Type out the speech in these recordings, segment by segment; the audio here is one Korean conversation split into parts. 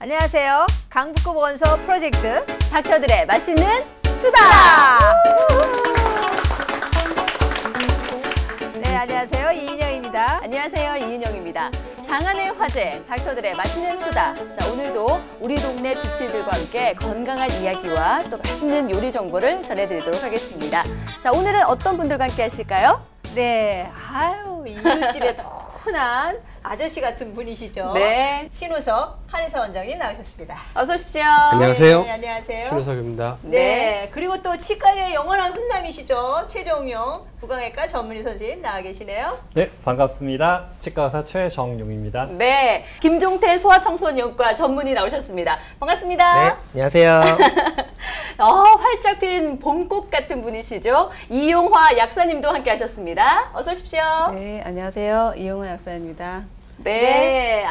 안녕하세요. 강북구 보건소 프로젝트 닥터들의 맛있는 수다! 네, 안녕하세요. 이인영입니다. 안녕하세요. 이인영입니다. 장안의 화제, 닥터들의 맛있는 수다. 자, 오늘도 우리 동네 주치들과 함께 건강한 이야기와 또 맛있는 요리 정보를 전해드리도록 하겠습니다. 자, 오늘은 어떤 분들과 함께 하실까요? 네, 이웃집에 흔한 아저씨 같은 분이시죠. 네. 신우석 한의사 원장님 나오셨습니다. 어서 오십시오. 안녕하세요. 네, 안녕하세요. 신우석입니다. 네. 그리고 또 치과의 영원한 훈남이시죠. 최정용 구강외과 전문의 선생님 나와 계시네요. 네, 반갑습니다. 치과의사 최정용입니다. 네, 김종태 소아청소년과 전문의 나오셨습니다. 반갑습니다. 네, 안녕하세요. 활짝 핀 봄꽃 같은 분이시죠. 이용화 약사님도 함께 하셨습니다. 어서 오십시오. 네, 안녕하세요. 이용화 약사입니다. 네.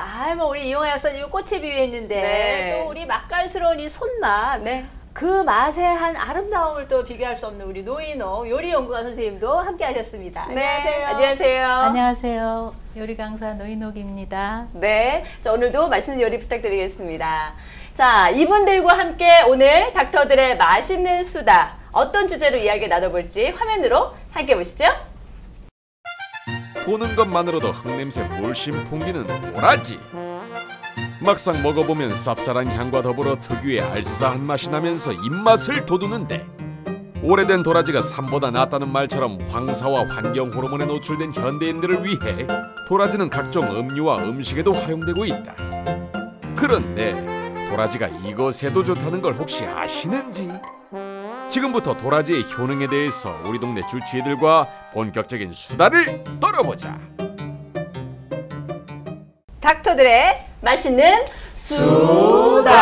우리 이용화 약사님이 꽃에 비유했는데 네. 또 우리 맛깔스러운 이 손맛. 네. 그 맛의 한 아름다움을 또 비교할 수 없는 우리 노인호 요리연구가 선생님도 함께 하셨습니다. 네. 안녕하세요. 안녕하세요. 안녕하세요. 요리 강사 노인옥입니다. 네. 자, 오늘도 맛있는 요리 부탁드리겠습니다. 자, 이분들과 함께 오늘 닥터들의 맛있는 수다. 어떤 주제로 이야기 나눠볼지 화면으로 함께 보시죠. 보는 것만으로도 흙냄새 물씬 풍기는 도라지. 막상 먹어보면 쌉쌀한 향과 더불어 특유의 알싸한 맛이 나면서 입맛을 돋우는데, 오래된 도라지가 삶보다 낫다는 말처럼 황사와 환경 호르몬에 노출된 현대인들을 위해 도라지는 각종 음료와 음식에도 활용되고 있다. 그런데 도라지가 이것에도 좋다는 걸 혹시 아시는지? 지금부터 도라지의 효능에 대해서 우리 동네 주치의들과 본격적인 수다를 떨어보자. 닥터들의 맛있는 수다.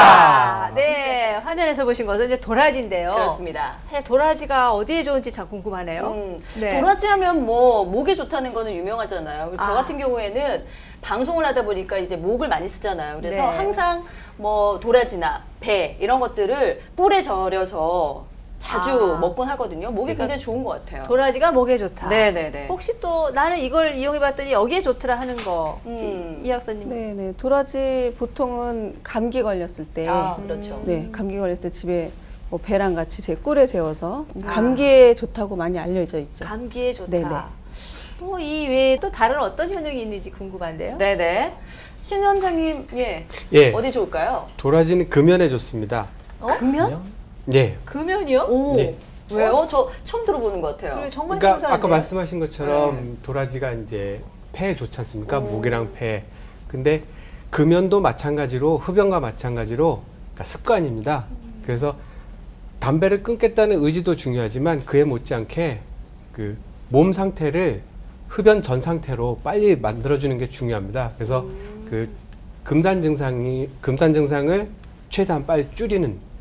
네, 화면에서 보신 것은 이제 도라지인데요. 그렇습니다. 사실 도라지가 어디에 좋은지 참 궁금하네요. 네. 도라지 하면 뭐 목에 좋다는 거는 유명하잖아요. 저 같은 경우에는 방송을 하다 보니까 이제 목을 많이 쓰잖아요. 그래서 네. 항상 뭐 도라지나 배 이런 것들을 꿀에 절여서 자주 먹곤 하거든요. 목에 굉장히 좋은 것 같아요. 도라지가 목에 좋다. 네네네. 혹시 또 나는 이걸 이용해봤더니 여기에 좋더라 하는 거, 이 약사님. 네. 도라지 보통은 감기 걸렸을 때, 그렇죠. 네, 감기 걸렸을 때 집에 뭐 배랑 같이 제 꿀에 재워서 감기에 좋다고 많이 알려져 있죠. 감기에 좋다. 네네. 또 이 외에 또 다른 어떤 효능이 있는지 궁금한데요. 네네. 신 원장님, 예. 어디 좋을까요? 도라지는 금연에 좋습니다. 금연? 예. 금연이요? 오. 네. 왜요? 저 처음 들어보는 것 같아요. 그래, 정말 그러니까 생소한데요? 아까 말씀하신 것처럼 도라지가 이제 폐에 좋지 않습니까? 목이랑 폐. 근데 금연도 마찬가지로 흡연과 마찬가지로 그러니까 습관입니다. 그래서 담배를 끊겠다는 의지도 중요하지만 그에 못지않게 그 몸 상태를 흡연 전 상태로 빨리 만들어주는 게 중요합니다. 그래서 그 금단 증상을 최대한 빨리 줄이는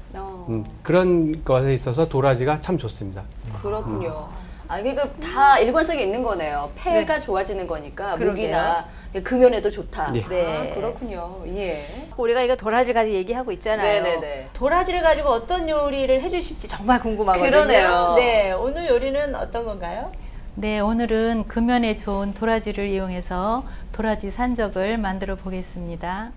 그런 것에 있어서 도라지가 참 좋습니다. 그렇군요. 그러니까 다 일관성이 있는 거네요. 폐가 좋아지는 거니까 그러게요. 목이나 금연에도 좋다. 예. 네. 그렇군요. 예. 우리가 이거 도라지를 가지고 얘기하고 있잖아요. 네네네. 도라지를 가지고 어떤 요리를 해주실지 정말 궁금하거든요. 그러네요. 네, 오늘 요리는 어떤 건가요? 네, 오늘은 금연에 좋은 도라지를 이용해서 도라지 산적을 만들어 보겠습니다.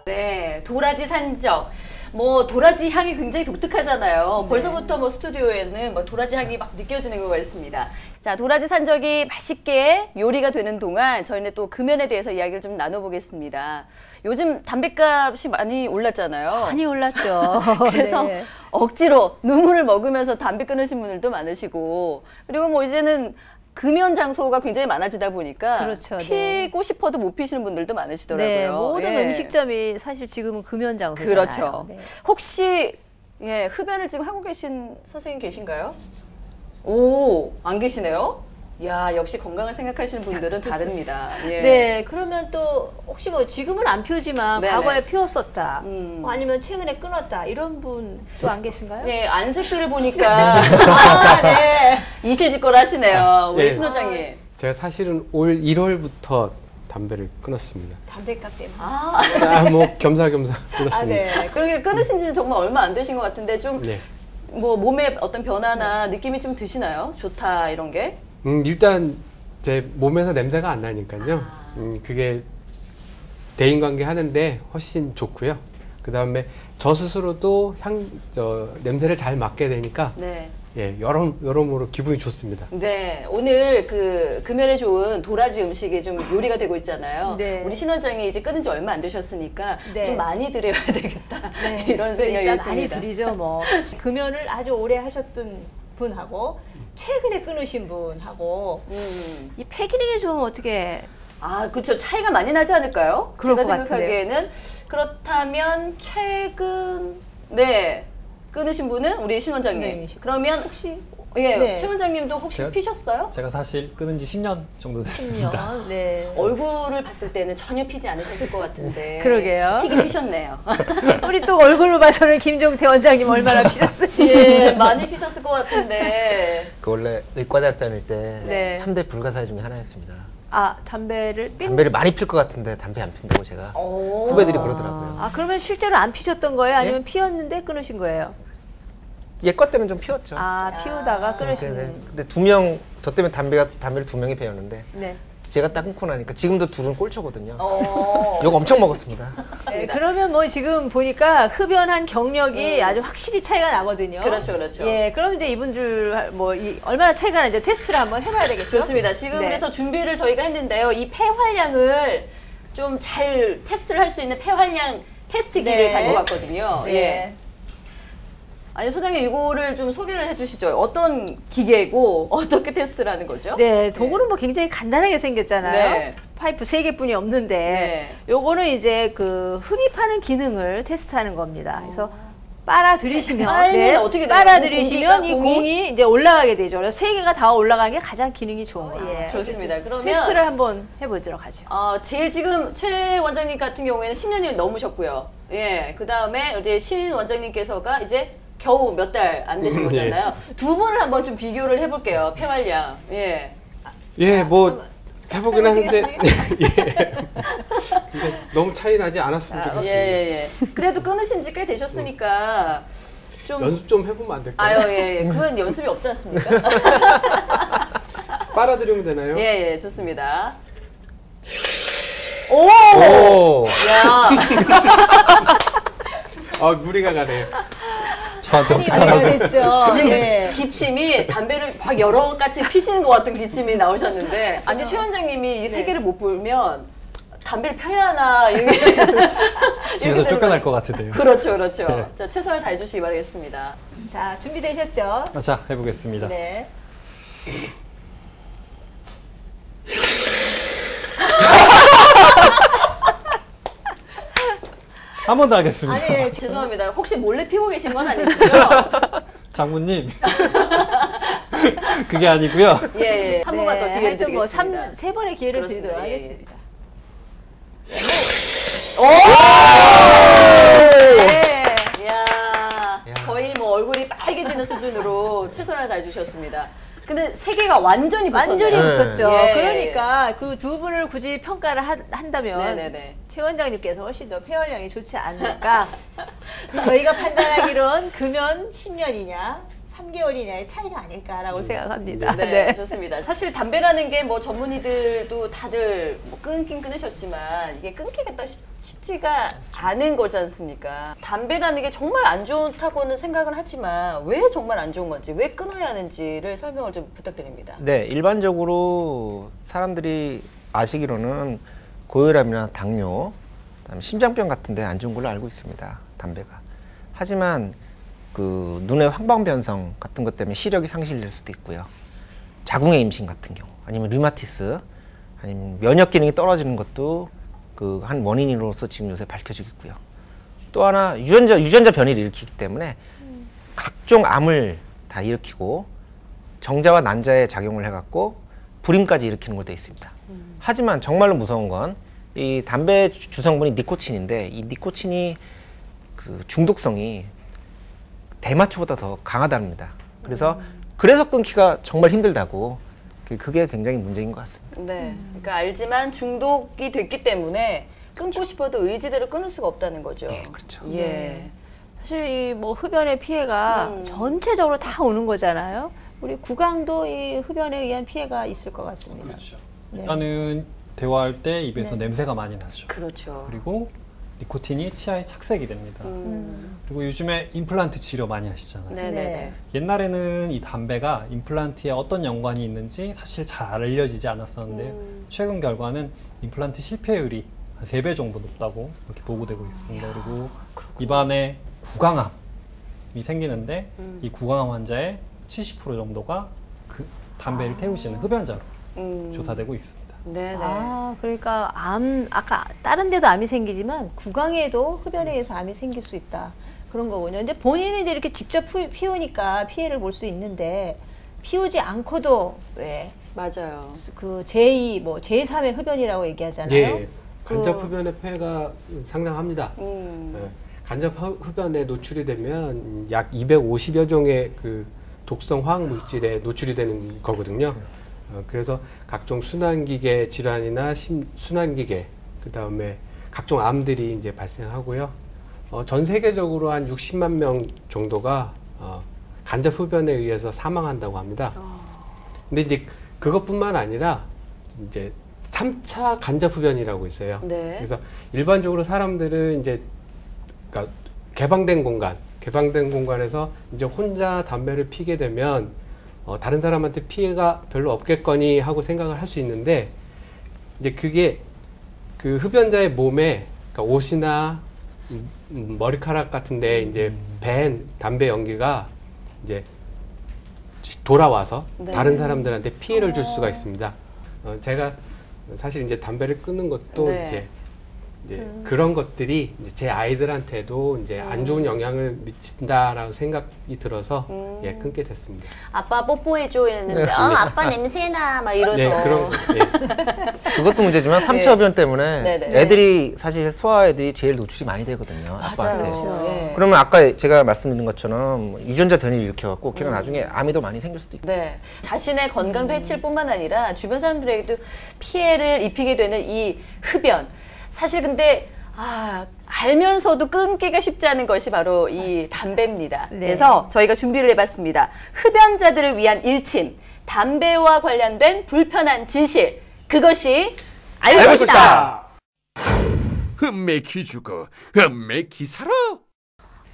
네, 도라지 산적. 뭐 도라지 향이 굉장히 독특하잖아요. 벌써부터 뭐 스튜디오에는 뭐 도라지 향이 막 느껴지는 것 같습니다. 자, 도라지 산적이 맛있게 요리가 되는 동안 저희는 또 금연에 대해서 이야기를 좀 나눠보겠습니다. 요즘 담배값이 많이 올랐잖아요. 많이 올랐죠. 그래서 네. 억지로 눈물을 먹으면서 담배 끊으신 분들도 많으시고, 그리고 뭐 이제는 금연 장소가 굉장히 많아지다 보니까 그렇죠, 피고 싶어도 못 피시는 분들도 많으시더라고요. 네, 모든 예. 음식점이 사실 지금은 금연 장소잖아요. 그렇죠. 네. 혹시 흡연을 지금 하고 계신 선생님 계신가요? 오, 안 계시네요? 야, 역시 건강을 생각하시는 분들은 다릅니다. 예. 네, 그러면 또 혹시 뭐 지금은 안 피우지만 네네. 과거에 피웠었다. 아니면 최근에 끊었다. 이런 분 또 안 계신가요? 네, 안색들을 보니까 네. 이실직고를 하시네요. 우리 예. 신 원장님. 제가 사실은 올 1월부터 담배를 끊었습니다. 담배값 때문에. 뭐 겸사겸사 아, 끊었습니다. 네. 그렇게 끊으신 지는 정말 얼마 안 되신 것 같은데 좀 네. 뭐 몸에 어떤 변화나 느낌이 좀 드시나요? 좋다 이런 게? 일단 제 몸에서 냄새가 안 나니까요. 그게 대인관계 하는데 훨씬 좋고요. 그 다음에 저 스스로도 냄새를 잘 맡게 되니까 네. 예, 여러모로 기분이 좋습니다. 네, 오늘 그 금연에 좋은 도라지 음식이 좀 요리가 되고 있잖아요. 네. 우리 신 원장이 이제 끊은 지 얼마 안 되셨으니까 네. 좀 많이 드려야 되겠다. 네. 이런 생각이 그러니까 많이 듭니다. 드리죠. 뭐 금연을 아주 오래 하셨던 분하고 최근에 끊으신 분하고 이 폐기능이 좀 어떻게 아, 그렇죠. 차이가 많이 나지 않을까요? 그럴 제가 것 생각하기에는 그렇다면 최근 끊으신 분은 우리 신 원장님. 네. 그러면 혹시 예, 네. 최 원장님도 혹시 제가- 피셨어요? 제가 사실 끊은 지 10년 정도 됐습니다. 10년? 네. 얼굴을 봤을 때는 전혀 피지 않으셨을 것 같은데. 그러게요. 피긴 피셨네요. 우리 또 얼굴로 봐서는 김종태 원장님 얼마나 피셨을지. 예, 많이 피셨을 것 같은데. 그 원래 의과대학 다닐 때 네. 3대 불가사의 중에 하나였습니다. 아, 담배를 담배를 많이 필 것 같은데 담배 안 핀다고 제가 오. 후배들이 그러더라고요. 아, 그러면 실제로 안 피셨던 거예요? 아니면 피었는데 끊으신 거예요? 예과 때는 좀 피웠죠. 아, 피우다가 네, 끊으시는. 근데 두 명, 저 때문에 담배를 2명이 배웠는데 네. 제가 딱 끊고 나니까 지금도 둘은 꼴초거든요. 어. 욕 엄청 먹었습니다. 네, 그러면 뭐 지금 보니까 흡연한 경력이 아주 확실히 차이가 나거든요. 그렇죠, 그렇죠. 예, 그럼 이제 이분들 뭐 얼마나 차이가 나는지 테스트를 한번 해봐야 되겠죠? 좋습니다. 지금 네. 그래서 준비를 저희가 했는데요. 이 폐활량을 좀 잘 테스트를 할 수 있는 폐활량 테스트기를 네. 가져왔거든요. 네. 예. 아니 소장님 이거를 좀 소개를 해주시죠. 어떤 기계고 어떻게 테스트를 하는 거죠? 네, 도구는 뭐 굉장히 간단하게 생겼잖아요. 네. 파이프 3개뿐이 없는데 네. 요거는 이제 그 흡입하는 기능을 테스트하는 겁니다. 그래서 빨아들이시면 빨면 어떻게 돼요? 빨아들이시면 이 공기가 공이 이제 올라가게 되죠. 그래서 3개가 다 올라가는 게 가장 기능이 좋은 거예요. 좋습니다. 그러면 테스트를 한번 해보도록 하죠. 제일 지금 최 원장님 같은 경우에는 10년이 넘으셨고요. 예, 그 다음에 이제 신 원장님께서가 이제 겨우 몇 달 안 되신 거잖아요. 두 분을 한번 좀 비교를 해볼게요. 폐활량. 예. 예, 뭐 해보긴 하는데 해보시겠어요? 예. 근데 너무 차이 나지 않았으면 예, 좋겠습니다. 예. 그래도 끊으신 지 꽤 되셨으니까 좀. 연습 좀 해보면 안 될까요? 아유, 예. 그건 연습이 없지 않습니까? 빨아들이면 되나요? 예, 예. 좋습니다. 오! 오! 야. 무리가 가네요. 저한테 많이 어떡하라고. 됐죠. 지금 네. 기침이 담배를 막 여러 가지 피시는 것 같은 기침이 나오셨는데 아니 최 원장님이 이 세 개를 못 불면 담배를 펴야 하나 이게 집에서 쫓겨날 것 같은데요. 그렇죠, 그렇죠. 네. 자 최선을 다해주시기 바라겠습니다. 자, 준비되셨죠? 자, 해보겠습니다. 네. 한 번 더 하겠습니다. 아니, 네, 죄송합니다. 혹시 몰래 피고 계신 건 아니시죠? 장모님. 그게 아니고요. 예, 예. 한 번만 더 기회를 하여튼 뭐 드리겠습니다. 3번의 기회를 그렇습니다. 드리도록 예, 예. 하겠습니다. 네. 이야, 거의 뭐 얼굴이 빨개지는 수준으로 최선을 다해주셨습니다. 근데 세 개가 완전히 붙었네요. 완전히 네. 붙었죠. 예. 그러니까 그 두 분을 굳이 평가를 한다면 네네네. 최 원장님께서 훨씬 더 폐활량이 좋지 않을까. 저희가 판단하기로는 금연 10년이냐 3개월이냐의 차이가 아닐까라고 생각합니다. 네, 좋습니다. 사실 담배라는 게 뭐 전문의들도 다들 뭐 끊긴 끊으셨지만 이게 끊기가 딱 쉽지가 않은 거지 않습니까? 담배라는 게 정말 안 좋다고는 생각을 하지만 왜 정말 안 좋은 건지, 왜 끊어야 하는지를 설명을 좀 부탁드립니다. 네, 일반적으로 사람들이 아시기로는 고혈압이나 당뇨, 그다음에 심장병 같은 데 안 좋은 걸로 알고 있습니다. 담배가. 하지만 그 눈의 황방 변성 같은 것 때문에 시력이 상실될 수도 있고요. 자궁의 임신 같은 경우, 아니면 류마티스, 아니면 면역 기능이 떨어지는 것도 그 한 원인으로서 지금 요새 밝혀지고 있고요. 또 하나 유전자 변이를 일으키기 때문에 각종 암을 다 일으키고 정자와 난자에 작용을 해갖고 불임까지 일으키는 걸로 되어 있습니다. 하지만 정말로 무서운 건 이 담배 주성분이 니코틴인데 이 니코틴이 그 중독성이 대마초보다 더 강하답니다. 그래서 끊기가 정말 힘들다고 그게 굉장히 문제인 것 같습니다. 네. 그러니까 알지만 중독이 됐기 때문에 끊고 싶어도 의지대로 끊을 수가 없다는 거죠. 네, 그렇죠. 예. 사실 이 뭐 흡연의 피해가 전체적으로 다 오는 거잖아요. 우리 구강도 이 흡연에 의한 피해가 있을 것 같습니다. 그렇죠. 네. 일단은 대화할 때 입에서 네. 냄새가 많이 나죠. 그렇죠. 그리고 니코틴이 치아에 착색이 됩니다. 그리고 요즘에 임플란트 치료 많이 하시잖아요. 네네네. 옛날에는 이 담배가 임플란트에 어떤 연관이 있는지 사실 잘 알려지지 않았었는데요. 최근 결과는 임플란트 실패율이 한 3배 정도 높다고 이렇게 보고되고 있습니다. 그리고 입안에 구강암이 생기는데 이 구강암 환자의 70% 정도가 그 담배를 태우시는 흡연자로 조사되고 있습니다. 네네. 아, 그러니까 아까 다른 데도 암이 생기지만 구강에도 흡연에 의해서 암이 생길 수 있다. 그런 거군요. 근데 본인은 이제 이렇게 직접 피우니까 피해를 볼 수 있는데 피우지 않고도 왜 맞아요. 그 제2, 뭐 제3의 흡연이라고 얘기하잖아요. 예, 간접 흡연의 폐해가 상당합니다. 예, 간접 흡연에 노출이 되면 약 250여 종의 그 독성 화학 물질에 노출이 되는 거거든요. 그래서 각종 순환기계 질환이나 순환기계, 그 다음에 각종 암들이 이제 발생하고요. 전 세계적으로 한 60만 명 정도가 간접 흡연에 의해서 사망한다고 합니다. 근데 이제 그것뿐만 아니라 이제 3차 간접 흡연이라고 있어요. 네. 그래서 일반적으로 사람들은 이제 그러니까 개방된 공간에서 이제 혼자 담배를 피게 되면 다른 사람한테 피해가 별로 없겠거니 하고 생각을 할 수 있는데 이제 그게 그 흡연자의 몸에 그러니까 옷이나 머리카락 같은데 이제 밴 담배 연기가 이제 돌아와서 네. 다른 사람들한테 피해를 줄 수가 있습니다. 제가 사실 이제 담배를 끊는 것도 네. 이제 그런 것들이 이제 제 아이들한테도 이제 안 좋은 영향을 미친다라고 생각이 들어서 예, 끊게 됐습니다. 아빠 뽀뽀해줘 이랬는데 아빠 냄새나 막 이러서. 네, 그런 거. 예. 그것도 문제지만 3차 흡연 때문에 네네. 애들이 사실 소아 애들이 제일 노출이 많이 되거든요. 아빠한테. 맞아요. 예. 그러면 아까 제가 말씀드린 것처럼 유전자 변이를 일으켜갖고 걔가 나중에 암이 더 많이 생길 수도 있고. 네. 자신의 건강도 해칠 뿐만 아니라 주변 사람들에게도 피해를 입히게 되는 이 흡연. 사실 근데 알면서도 끊기가 쉽지 않은 것이 바로 이 담배입니다. 네. 그래서 저희가 준비를 해봤습니다. 흡연자들을 위한 일침, 담배와 관련된 불편한 진실, 그것이 알고 싶다. 흠매 기주고 흠매 기사로.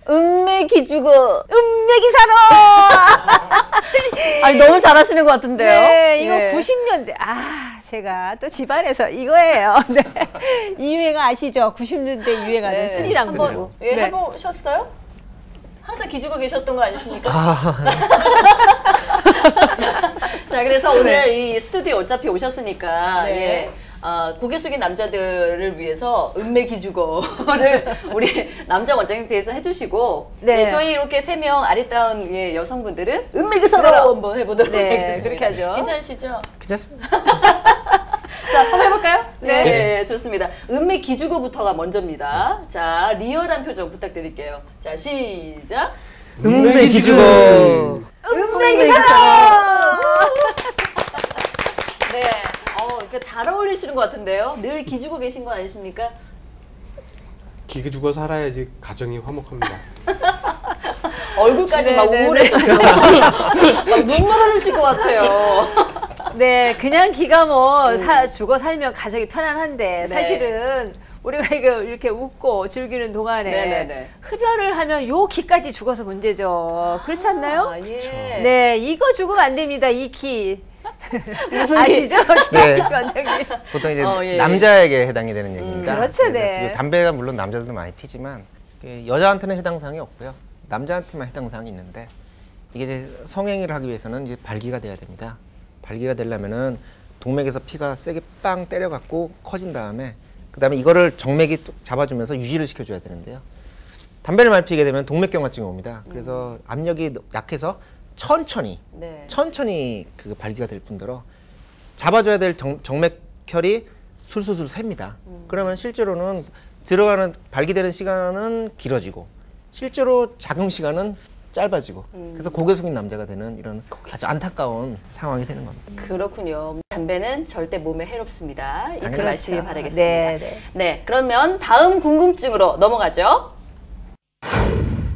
음메 기주고 기사로! 아니 너무 잘하시는 것 같은데요. 네, 이거 네. 90년대. 제가 또 집안에서 이거예요. 네. 이 유행 아시죠? 90년대 유행하는 네. 스리랑 한번 그리고. 예, 네. 해보셨어요? 항상 기주고 계셨던 거 아니십니까? 자, 그래서 오늘 이 스튜디오 어차피 오셨으니까 네. 예. 고개 숙인 남자들을 위해서 음메 기주고를 우리 남자 원장님께서 해주시고 네. 네, 저희 이렇게 3명 아리따운 예, 여성분들은 음메 기사로 한번 해보도록 네, 하겠습니다. 그렇게 하죠. 괜찮으시죠? 괜찮습니다. 자, 한번 해볼까요? 네. 네, 좋습니다. 음메 기주고부터가 먼저입니다. 자, 리얼한 표정 부탁드릴게요. 자, 시작. 음메 기주고. 음메 기사로! 네, 이렇게 잘 어울리시는 것 같은데요. 늘 기주고 계신 거 아니십니까? 기죽어 살아야지 가정이 화목합니다. 얼굴까지 네, 막 네, 우울해져서 막 눈물 흘리실 것 같아요. 네, 그냥 기가 뭐 죽어 살면 가정이 편안한데 네. 사실은 우리가 이거 이렇게 웃고 즐기는 동안에 네네네. 흡연을 하면 요 기까지 죽어서 문제죠. 그렇지 않나요? 예. 네, 이거 죽으면 안 됩니다. 이 기. 무슨 아시죠? 네. 원장님. 보통 이제 예. 남자에게 해당이 되는 얘기입니다. 그렇죠, 그래서 네. 담배가 물론 남자들도 많이 피지만 여자한테는 해당 사항이 없고요. 남자한테만 해당 사항이 있는데 이게 이제 성행위를 하기 위해서는 이제 발기가 돼야 됩니다. 발기가 되려면은 동맥에서 피가 세게 빵 때려갖고 커진 다음에 그다음에 이거를 정맥이 또 잡아주면서 유지를 시켜줘야 되는데요. 담배를 많이 피게 되면 동맥경화증이 옵니다. 그래서 압력이 약해서 천천히 그 발기가 될 뿐더러 잡아줘야 될 정맥혈이 술술술 셉니다. 그러면 실제로는 들어가는 발기되는 시간은 길어지고 실제로 작용 시간은 짧아지고 그래서 고개 숙인 남자가 되는 이런 아주 안타까운 상황이 되는 겁니다. 그렇군요. 담배는 절대 몸에 해롭습니다. 잊지 당연하죠. 마시기 바라겠습니다. 네, 네, 그러면 다음 궁금증으로 넘어가죠.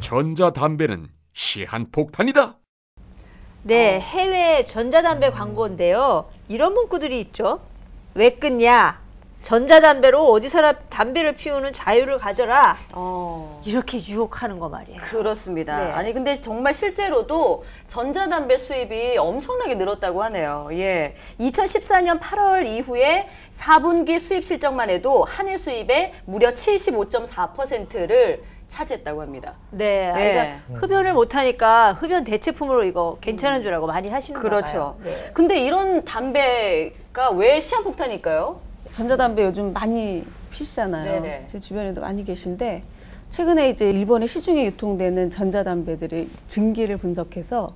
전자담배는 시한폭탄이다. 네, 해외 전자담배 광고인데요. 이런 문구들이 있죠. 왜 끊냐? 전자담배로 어디서나 담배를 피우는 자유를 가져라. 이렇게 유혹하는 거 말이에요. 그렇습니다. 네. 아니 근데 정말 실제로도 전자담배 수입이 엄청나게 늘었다고 하네요. 예, 2014년 8월 이후에 4분기 수입 실적만 해도 한 해 수입의 무려 75.4%를 차지했다고 합니다. 네, 네. 그러니까 흡연을 못하니까 흡연 대체품으로 이거 괜찮은 줄 알고 많이 하시는 거예요. 그렇죠. 네. 근데 이런 담배가 왜 시한폭탄일까요? 전자담배 요즘 많이 피시잖아요. 네네. 제 주변에도 많이 계신데 최근에 이제 일본의 시중에 유통되는 전자담배들의 증기를 분석해서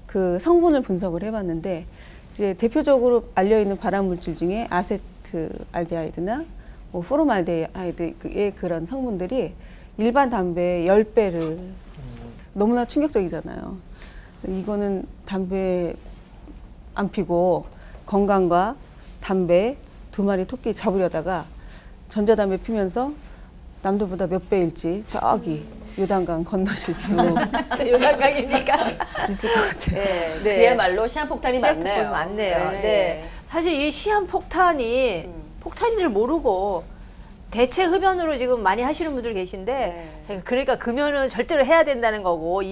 그 성분을 분석을 해봤는데 이제 대표적으로 알려있는 발암물질 중에 아세트알데하이드나 뭐 포름알데하이드의 그런 성분들이 일반 담배의 10배를 너무나 충격적이잖아요. 이거는 담배 안 피고 건강과 담배 두 마리 토끼 잡으려다가 전자담배 피면서 남들보다 몇 배일지 저기 요단강 건너실 수 요단강입니까? 있을 것 같아요. 네, 네. 그야말로 시한폭탄이 맞네요. 맞네요. 네. 사실 이 시한폭탄이 폭탄인 줄 모르고 대체 흡연으로 지금 많이 하시는 분들 계신데 네. 제가 그러니까 금연은 절대로 해야 된다는 거고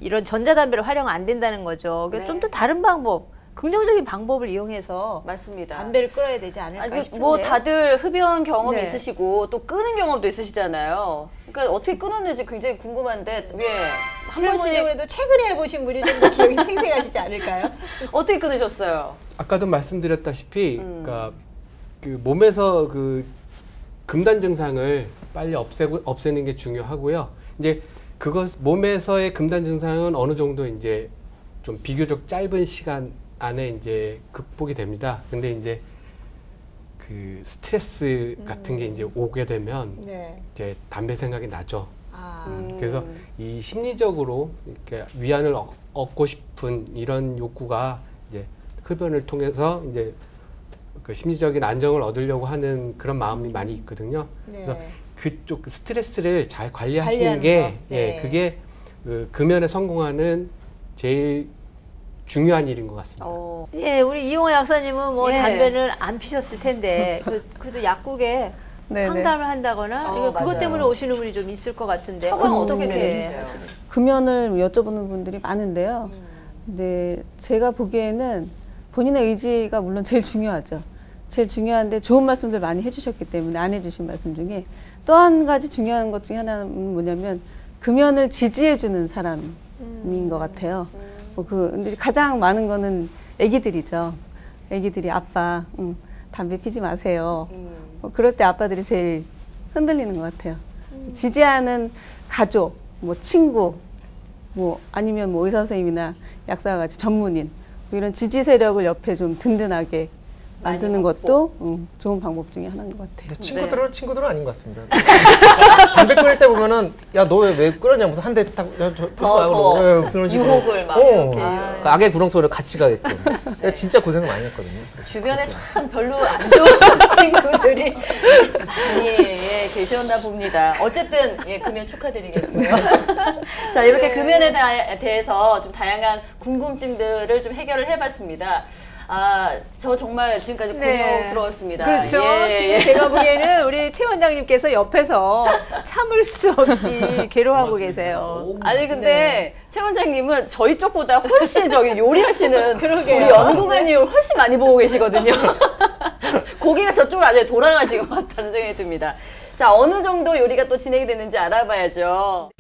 이런 전자담배를 활용 안 된다는 거죠. 그러니까 네. 좀 더 다른 방법, 긍정적인 방법을 이용해서 맞습니다. 담배를 끊어야 되지 않을까 아니, 싶은데요. 뭐 다들 흡연 경험이 네. 있으시고 또 끊은 경험도 있으시잖아요. 그러니까 어떻게 끊었는지 굉장히 궁금한데 한 번씩 그래도 최근에 해보신 분이 좀 더 기억이 생생하시지 않을까요? 어떻게 끊으셨어요? 아까도 말씀드렸다시피 그러니까 그 몸에서 그 금단 증상을 빨리 없애는 게 중요하고요. 이제 몸에서의 금단 증상은 어느 정도 이제 좀 비교적 짧은 시간 안에 이제 극복이 됩니다. 근데 이제 그 스트레스 같은 게 이제 오게 되면 네. 이제 담배 생각이 나죠. 아, 그래서 이 심리적으로 이렇게 위안을 얻고 싶은 이런 욕구가 이제 흡연을 통해서 이제 그 심리적인 안정을 얻으려고 하는 그런 마음이 많이 있거든요. 네. 그래서 그쪽 스트레스를 잘 관리하시는 관리하는 게 거. 네. 예, 그게 그 금연에 성공하는 제일 중요한 일인 것 같습니다. 예, 우리 이용호 약사님은 뭐 예. 담배를 안 피셨을 텐데 그래도 약국에 네네. 상담을 한다거나 이거 그것 맞아요. 때문에 오시는 분이 좀 있을 것 같은데 처방 어떻게 네. 내려주세요? 금연을 여쭤보는 분들이 많은데요. 근데 제가 보기에는 본인의 의지가 물론 제일 중요하죠. 제일 중요한데 좋은 말씀들 많이 해주셨기 때문에 안 해주신 말씀 중에 또 한 가지 중요한 것 중에 하나는 뭐냐면 금연을 지지해주는 사람인 것 같아요. 근데 가장 많은 거는 애기들이죠. 애기들이 아빠 담배 피지 마세요. 그럴 때 아빠들이 제일 흔들리는 것 같아요. 지지하는 가족, 뭐 친구, 뭐 아니면 뭐 의사 선생님이나 약사와 같이 전문인 뭐 이런 지지 세력을 옆에 좀 든든하게 만드는 것도 좋은 방법 중에 하나인 것 같아요. 친구들은 아닌 것 같습니다. 담배 끊을 때 보면은 야 너 왜 끊었냐 무슨 한 대 딱 더 유혹을 막 이렇게. 그 악의 구렁텅이를 같이 가게끔. 진짜 고생을 많이 했거든요. 주변에 참 별로 안 좋은 친구들이 많이 계셨나 봅니다. 어쨌든 금연 축하드리겠고요. 자, 이렇게 금연에 대해서 좀 다양한 궁금증들을 좀 해결을 해봤습니다. 저 정말 지금까지 곤욕스러웠습니다. 그렇죠. 예, 지금 예. 제가 보기에는 우리 최 원장님께서 옆에서 참을 수 없이 괴로워하고 계세요. 아니 근데 최 원장님은 저희 쪽보다 훨씬 요리하시는 그러게요. 우리 연구관님 훨씬 많이 보고 계시거든요. 고개가 저쪽으로 아주 돌아가신 것 같다는 생각이 듭니다. 자, 어느 정도 요리가 또 진행이 됐는지 알아봐야죠.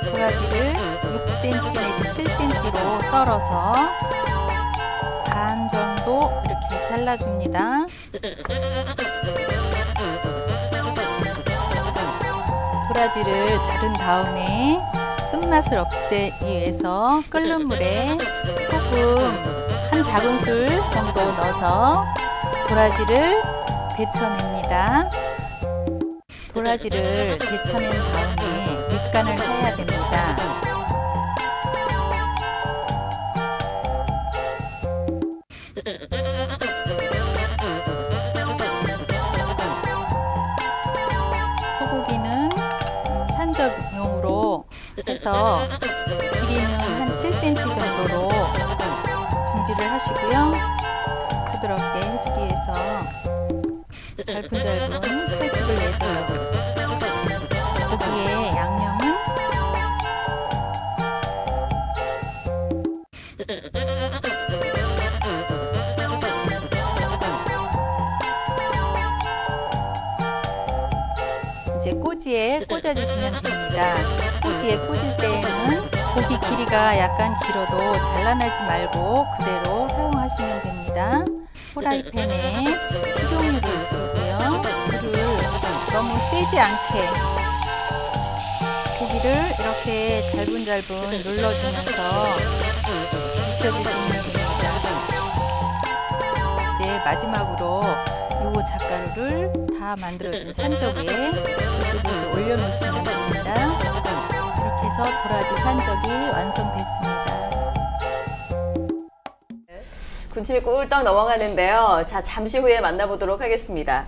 도라지를 6cm 내지 7cm로 썰어서 반 정도 이렇게 잘라줍니다. 도라지를 자른 다음에 쓴맛을 없애기 위해서 끓는 물에 소금 한 작은술 정도 넣어서 도라지를 데쳐냅니다. 도라지를 데쳐낸 다음에 밑간을 해야 됩니다. 산적용으로 해서 길이는 한 7cm 정도로 준비를 하시고요. 부드럽게 해주기 위해서 잘분잘분 칼집을 내줘요. 고기에 양념은 이제 꼬지에 꽂아주시면 됩니다. 꼬지에 꽂을 때에는 고기 길이가 약간 길어도 잘라내지 말고 그대로 사용하시면 됩니다. 프라이팬에 식용유를 두르고요. 불을 너무 세지 않게 고기를 이렇게 잘분잘분 눌러주면서 익혀주시면 됩니다. 이제 마지막으로 요거 잣가루를 다 만들어준 산적 위에 보슬보슬 올려놓으시면 됩니다. 이렇게 해서 도라지 산적이 완성됐습니다. 군침이 꿀떡 넘어가는데요. 자, 잠시 후에 만나보도록 하겠습니다.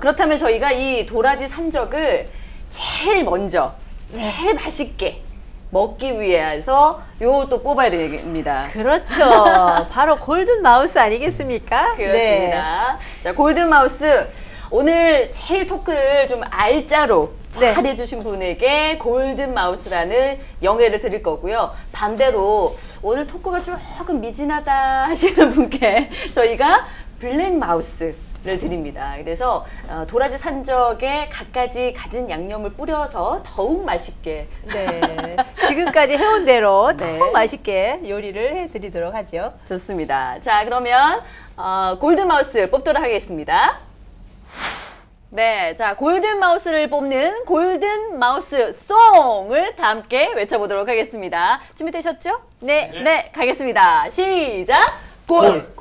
그렇다면 저희가 이 도라지 산적을 제일 먼저, 제일 맛있게 먹기 위해서 요것도 뽑아야 됩니다. 그렇죠. 바로 골든 마우스 아니겠습니까? 그렇습니다. 자, 골든 마우스. 오늘 제일 토크를 좀 알짜로 네. 잘 해주신 분에게 골든 마우스라는 영예를 드릴 거고요. 반대로 오늘 토크가 조금 미진하다 하시는 분께 저희가 블랙 마우스를 드립니다. 그래서 도라지 산적에 갖가지 가진 양념을 뿌려서 더욱 맛있게 네. 지금까지 해온 대로 네. 더 맛있게 요리를 해드리도록 하죠. 좋습니다. 자, 그러면 골든 마우스 뽑도록 하겠습니다. 네, 자, 골든 마우스를 뽑는 골든 마우스 송을 다 함께 외쳐보도록 하겠습니다. 준비되셨죠? 네. 네, 가겠습니다. 시작! 골든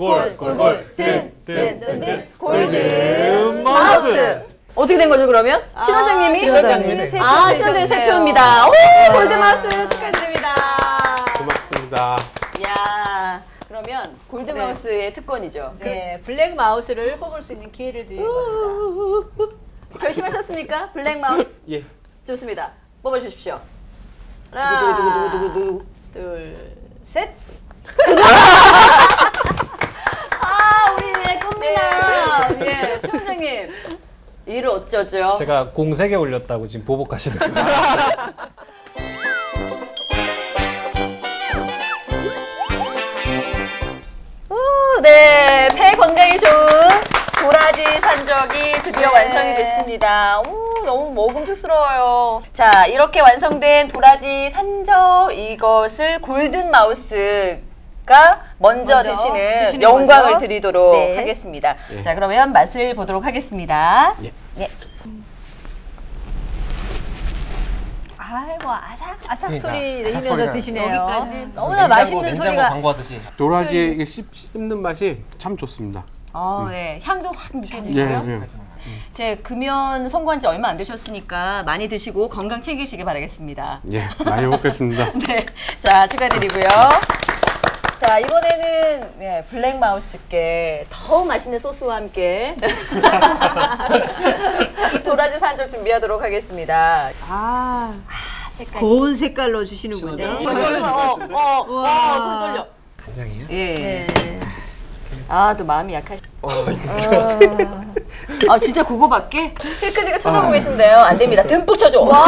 마우스! 어떻게 된 거죠, 그러면? 신원장님이? 신원장님이 신원장님 세 표입니다. 오, 골든 마우스 축하드립니다. 고맙습니다. 이야, 그러면 골든 네. 마우스의 특권이죠. 네, 블랙 마우스를 뽑을 수 있는 기회를 드리는 겁니다. 결심하셨습니까? 블랙 마우스. 예. 좋습니다. 뽑아주십시오. 하나, 두구두구두구두구. 둘, 셋. 아, 우리 네, 꼽니다. 예, 최 원장님. 이를 어쩌죠? 제가 공 3개 올렸다고 지금 보복하시는 거예요. 네, 폐 건강에 좋은 도라지 산적이 드디어 완성이 됐습니다. 오, 너무 먹음직스러워요. 자, 이렇게 완성된 도라지 산적, 이것을 골든 마우스가 먼저 드시는 영광을 거죠? 드리도록 네. 하겠습니다. 예. 자, 그러면 맛을 보도록 하겠습니다. 예. 예. 아이고, 아삭아삭 그러니까, 소리 아삭 내면서 소리가 드시네요. 여기까지. 너무나 맛있는 소리가. 광고하듯이. 도라지에 이게 씹는 맛이 참 좋습니다. 네. 향도 확 느껴지시고요. 예, 예. 제 금연 선고한 지 얼마 안 되셨으니까 많이 드시고 건강 챙기시기 바라겠습니다. 예, 많이 먹겠습니다. 네, 자 축하드리고요. 자, 이번에는 네, 블랙 마우스께 더 맛있는 소스와 함께 도라지 산적 준비하도록 하겠습니다. 아, 색깔. 고운 색깔로 주시는군요. 손 돌려. 간장이에요? 예. 네. 아, 또 마음이 약하시. 아, 진짜 그거밖에? 필크니가 쳐다보고 계신데요. 안 됩니다. 듬뿍 쳐줘. 와.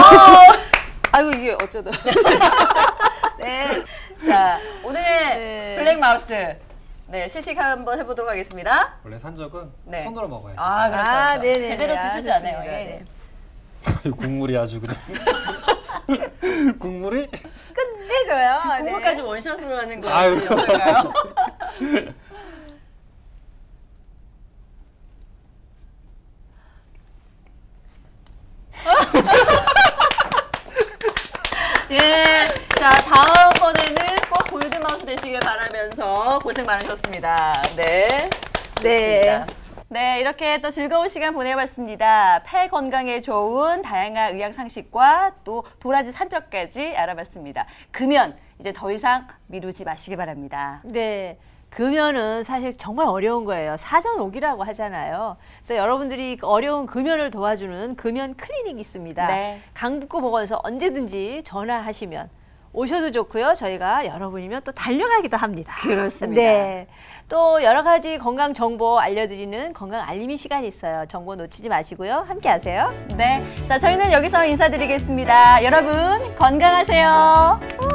아이고 이게 어쩌다. 네. 자, 오늘의 네. 블랙 마우스. 네, 시식 한번 해보도록 하겠습니다. 원래 산적은 네. 손으로 먹어야죠. 아, 그렇죠. 아, 그렇죠. 네네. 제대로 드실 줄 아네요. 좋습니다. 예. 네. 국물이 아주 그냥. 국물이? 끝내줘요. 국물까지 원샷으로 하는 거예요. 아유. 어떨까요? 예, 자 다음번에는 꼭 골든 마우스 되시길 바라면서 고생 많으셨습니다. 네, 네. 좋습니다. 네, 이렇게 또 즐거운 시간 보내봤습니다. 폐 건강에 좋은 다양한 의학 상식과 또 도라지 산적까지 알아봤습니다. 금연 이제 더 이상 미루지 마시기 바랍니다. 네. 금연은 사실 정말 어려운 거예요. 사전오기라고 하잖아요. 그래서 여러분들이 어려운 금연을 도와주는 금연 클리닉이 있습니다. 네. 강북구 보건소 언제든지 전화하시면 오셔도 좋고요. 저희가 여러분이면 또 달려가기도 합니다. 그렇습니다. 네. 또 여러 가지 건강 정보 알려드리는 건강 알림이 시간이 있어요. 정보 놓치지 마시고요. 함께 하세요. 네. 자, 저희는 여기서 인사드리겠습니다. 여러분, 건강하세요.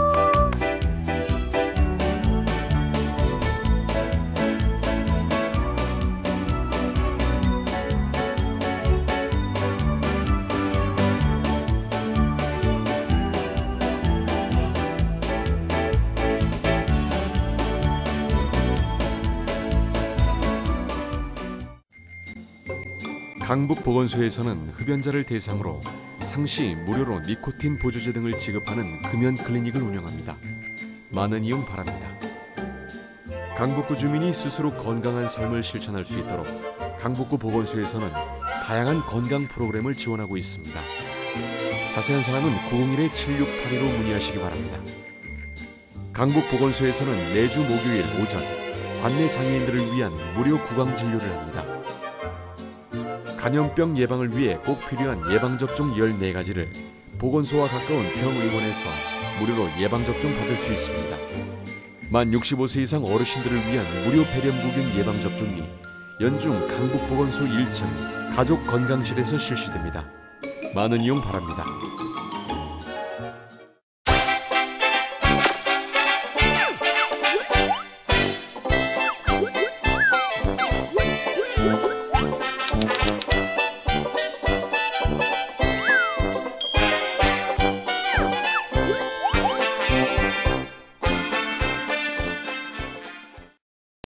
강북보건소에서는 흡연자를 대상으로 상시 무료로 니코틴 보조제 등을 지급하는 금연 클리닉을 운영합니다. 많은 이용 바랍니다. 강북구 주민이 스스로 건강한 삶을 실천할 수 있도록 강북구 보건소에서는 다양한 건강 프로그램을 지원하고 있습니다. 자세한 사항은 901-7682로 문의하시기 바랍니다. 강북보건소에서는 매주 목요일 오전 관내 장애인들을 위한 무료 구강 진료를 합니다. 감염병 예방을 위해 꼭 필요한 예방접종 14가지를 보건소와 가까운 병의원에서 무료로 예방접종 받을 수 있습니다. 만 65세 이상 어르신들을 위한 무료 폐렴구균 예방접종이 연중 강북보건소 1층 가족건강실에서 실시됩니다. 많은 이용 바랍니다.